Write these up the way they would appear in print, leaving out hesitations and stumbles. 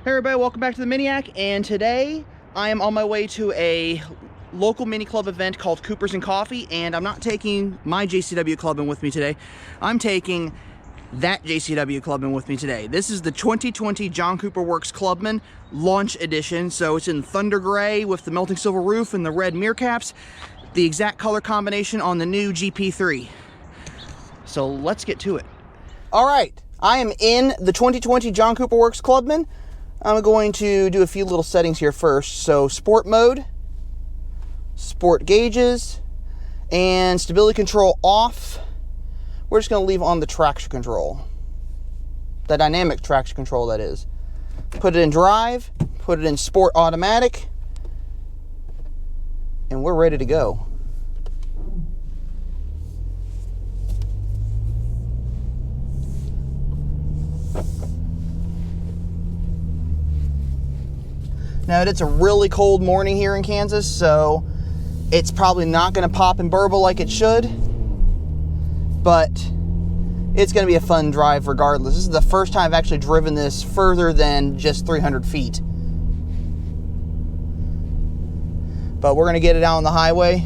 Hey everybody, welcome back to the Miniac, and today I am on my way to a local mini club event called Coopers and Coffee, and I'm not taking my JCW Clubman with me today. I'm taking that JCW Clubman with me today. This is the 2020 John Cooper Works Clubman Launch Edition, so it's in Thunder Gray with the melting silver roof and the red mirror caps, the exact color combination on the new GP3. So let's get to it. All right, I am in the 2020 John Cooper Works Clubman. I'm going to do a few little settings here first. So sport mode, sport gauges, and stability control off. We're just going to leave on the traction control. The dynamic traction control, that is. Put it in drive, put it in sport automatic, and we're ready to go. Now, it's a really cold morning here in Kansas, so it's probably not going to pop and burble like it should, but it's going to be a fun drive regardless. This is the first time I've actually driven this further than just 300 feet. But we're going to get it out on the highway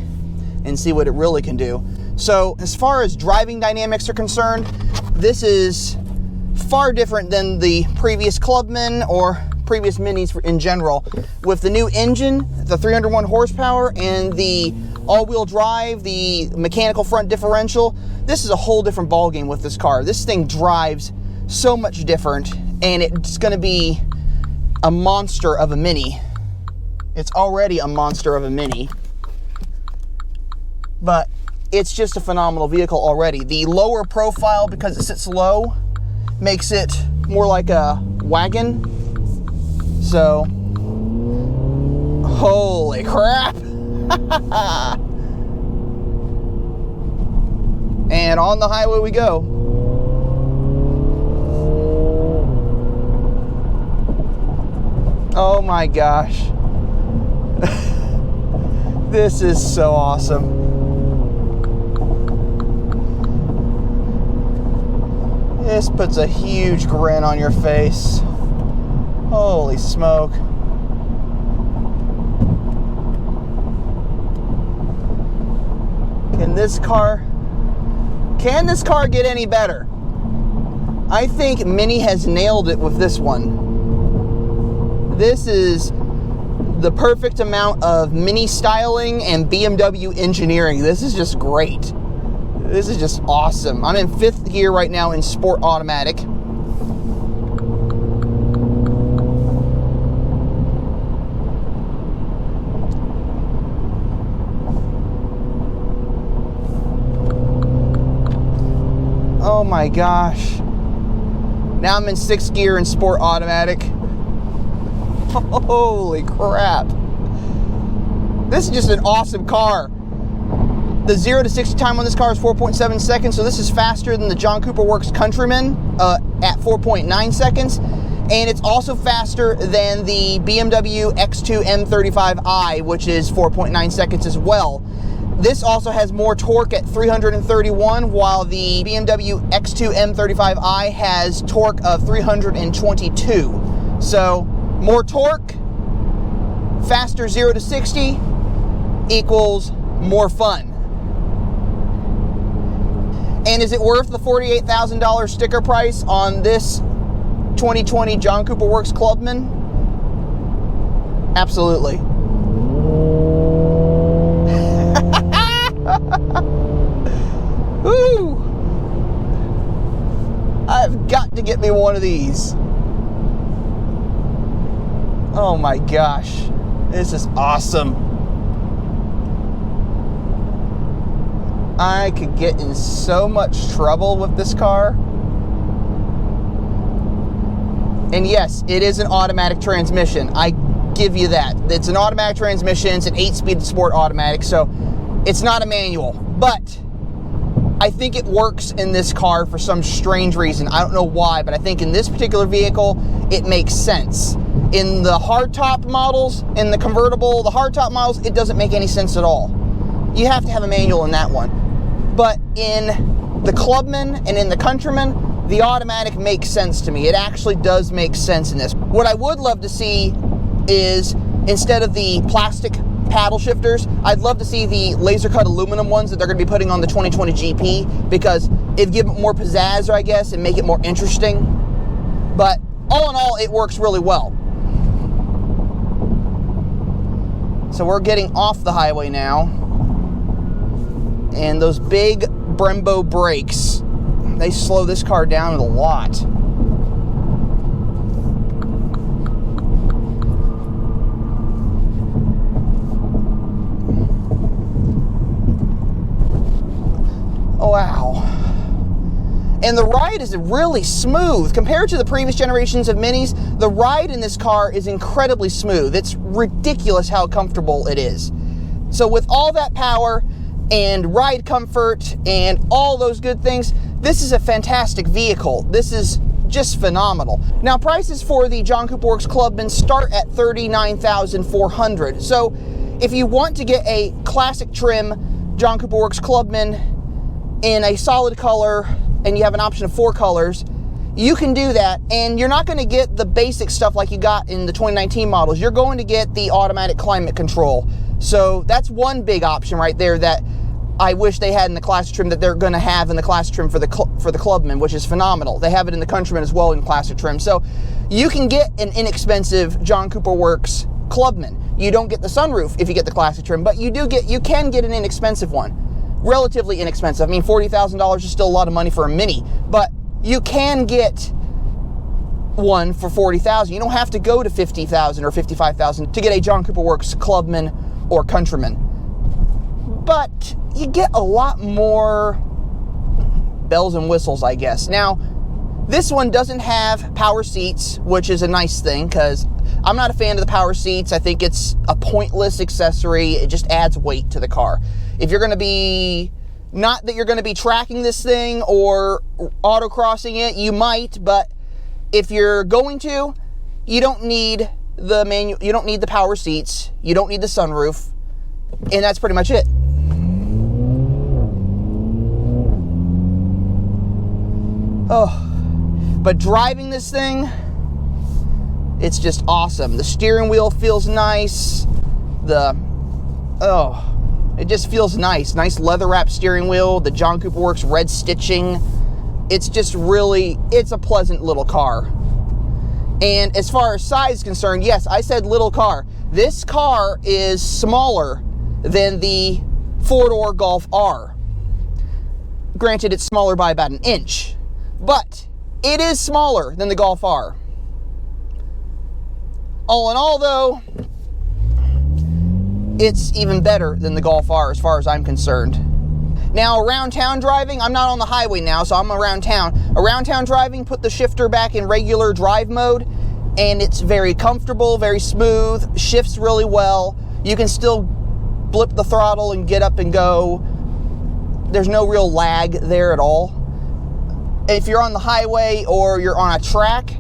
and see what it really can do. So, as far as driving dynamics are concerned, this is far different than the previous Clubman or previous minis in general. With the new engine, the 301 horsepower, and the all-wheel drive, the mechanical front differential, this is a whole different ballgame with this car. This thing drives so much different, and it's going to be a monster of a mini. It's already a monster of a mini, but it's just a phenomenal vehicle already. The lower profile, because it sits low, makes it more like a wagon. So, holy crap. And on the highway we go. Oh my gosh. This is so awesome. This puts a huge grin on your face. Holy smoke. Can this car get any better? I think Mini has nailed it with this one. This is the perfect amount of Mini styling and BMW engineering. This is just great. This is just awesome. I'm in 5th gear right now in sport automatic. Oh my gosh. Now I'm in 6th gear in sport automatic. Holy crap. This is just an awesome car. The 0 to 60 time on this car is 4.7 seconds, so this is faster than the John Cooper Works Countryman at 4.9 seconds. And it's also faster than the BMW X2 M35i, which is 4.9 seconds as well. This also has more torque at 331, while the BMW X2 M35i has torque of 322. So, more torque, faster 0 to 60 equals more fun. And is it worth the $48,000 sticker price on this 2020 John Cooper Works Clubman? Absolutely. Woo! I've got to get me one of these. Oh my gosh. This is awesome. I could get in so much trouble with this car. And yes, it is an automatic transmission. I give you that. It's an automatic transmission. It's an 8-speed sport automatic, so it's not a manual. But I think it works in this car for some strange reason. I don't know why, but I think in this particular vehicle, it makes sense. In the hardtop models, in the convertible, the hardtop models, it doesn't make any sense at all. You have to have a manual in that one. But in the Clubman and in the Countryman, the automatic makes sense to me. It actually does make sense in this. What I would love to see is, instead of the plastic paddle shifters, I'd love to see the laser cut aluminum ones that they're going to be putting on the 2020 GP, because it'd give it more pizzazz, I guess, and make it more interesting. But all in all, it works really well. So we're getting off the highway now, and those big Brembo brakes, they slow this car down a lot. Oh, wow. And the ride is really smooth. Compared to the previous generations of Minis, the ride in this car is incredibly smooth. It's ridiculous how comfortable it is. So with all that power and ride comfort and all those good things, this is a fantastic vehicle. This is just phenomenal. Now, prices for the John Cooper Works Clubman start at $39,400. So if you want to get a classic trim John Cooper Works Clubman in a solid color, and you have an option of 4 colors, you can do that, and you're not going to get the basic stuff like you got in the 2019 models. You're going to get the automatic climate control. So that's one big option right there that I wish they had in the classic trim that they're going to have in the classic trim for the Clubman, which is phenomenal. They have it in the Countryman as well in classic trim. So you can get an inexpensive John Cooper Works Clubman. You don't get the sunroof if you get the classic trim, but you can get an inexpensive one. Relatively inexpensive. I mean, $40,000 is still a lot of money for a Mini, but you can get one for $40,000. You don't have to go to $50,000 or $55,000 to get a John Cooper Works Clubman or Countryman. But you get a lot more bells and whistles, I guess. Now, this one doesn't have power seats, which is a nice thing, because I'm not a fan of the power seats. I think it's a pointless accessory. It just adds weight to the car. If you're going to be, not that you're going to be tracking this thing or autocrossing it, you might, but if you're going to, you don't need the you don't need the power seats, you don't need the sunroof, and that's pretty much it. Oh, but driving this thing, it's just awesome. The steering wheel feels nice. It just feels nice. Nice leather wrap steering wheel, the John Cooper Works red stitching. It's just really, it's a pleasant little car. And as far as size is concerned, yes, I said little car. This car is smaller than the 4-door Golf R. Granted, it's smaller by about 1 inch, but it is smaller than the Golf R. All in all, though, it's even better than the Golf R as far as I'm concerned. Now, around town driving, I'm not on the highway now, so I'm around town. Around town driving, put the shifter back in regular drive mode, and it's very comfortable, very smooth, shifts really well. You can still blip the throttle and get up and go. There's no real lag there at all. If you're on the highway or you're on a track,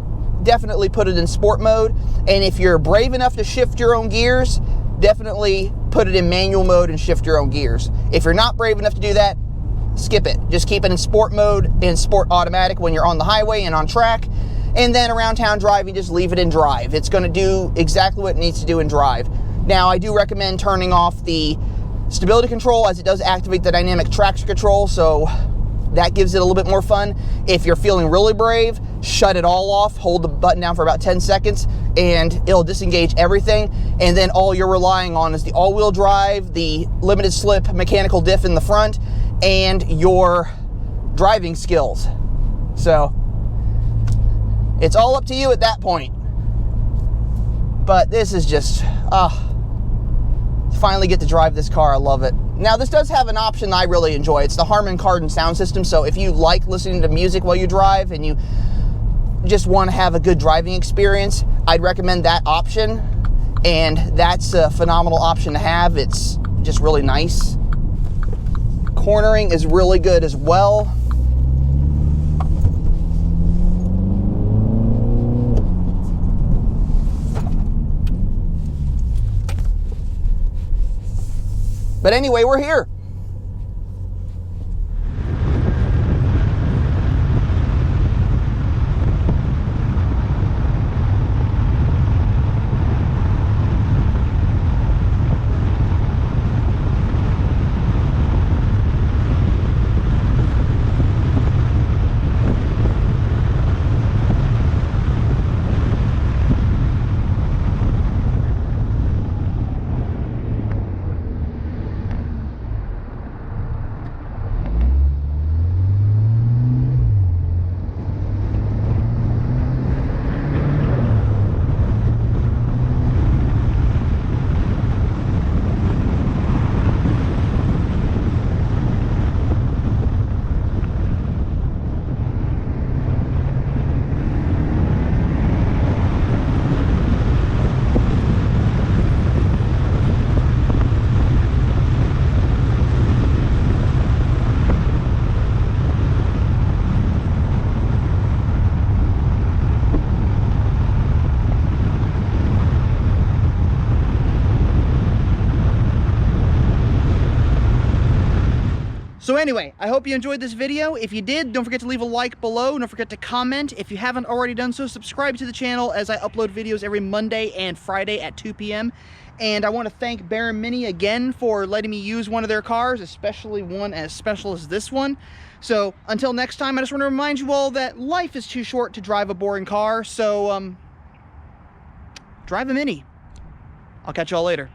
definitely put it in sport mode. And if you're brave enough to shift your own gears, definitely put it in manual mode and shift your own gears. If you're not brave enough to do that, skip it. Just keep it in sport mode and sport automatic when you're on the highway and on track. And then around town driving, just leave it in drive. It's going to do exactly what it needs to do in drive. Now, I do recommend turning off the stability control, as it does activate the dynamic traction control, so that gives it a little bit more fun. If you're feeling really brave, shut it all off, hold the button down for about 10 seconds, and it'll disengage everything. And then all you're relying on is the all-wheel drive, the limited slip mechanical diff in the front, and your driving skills. So it's all up to you at that point. But this is just, finally get to drive this car. I love it. Now, this does have an option I really enjoy. It's the Harman Kardon sound system. So if you like listening to music while you drive and you just want to have a good driving experience, I'd recommend that option. And that's a phenomenal option to have. It's just really nice. Cornering is really good as well. But anyway, we're here. So anyway, I hope you enjoyed this video. If you did, don't forget to leave a like below. Don't forget to comment. If you haven't already done so, subscribe to the channel as I upload videos every Monday and Friday at 2 p.m. And I want to thank Baron Mini again for letting me use one of their cars, especially one as special as this one. So until next time, I just want to remind you all that life is too short to drive a boring car. So drive a Mini. I'll catch y'all later.